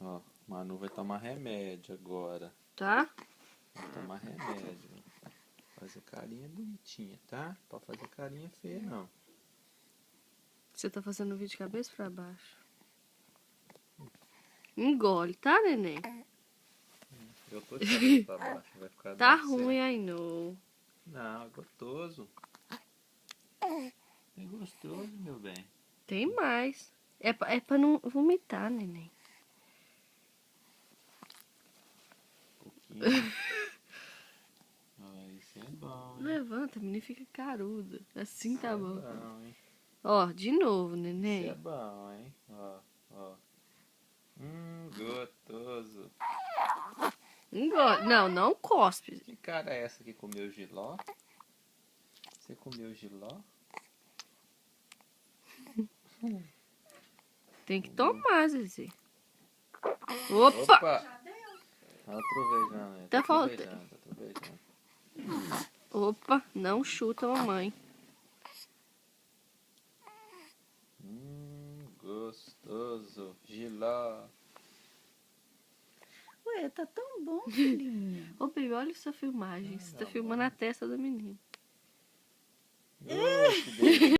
Ó, Manu vai tomar remédio agora. Tá? Vai tomar remédio. Fazer carinha bonitinha, tá? Pode fazer carinha feia, não. Você tá fazendo o vídeo de cabeça pra baixo. Engole, tá, neném? Eu tô de cabeça pra baixo, vai ficar Tá dando ruim, certo. aí não. Não, é gostoso. É gostoso, meu bem. Tem mais. É pra não vomitar, neném. Um pouquinho. Ó, isso é bom, hein? Levanta, menino, fica carudo. Assim Isso tá é bom. bom, hein? Ó, de novo, Isso é neném. bom, hein? Ó, ó. Gostoso. Engole. Não, não cospe. Que cara é essa que comeu giló? Você comeu giló? Tem que tomar, Zezé. Opa! Opa! Tá trovejando, Tá tá faltando. trovejando, tá trovejando. Opa, não chuta a mamãe. Gostoso. Giló. Ué, tá tão bom, filhinha. Ô, baby, olha essa filmagem. Você tá não, filmando a testa da menina. Que delícia.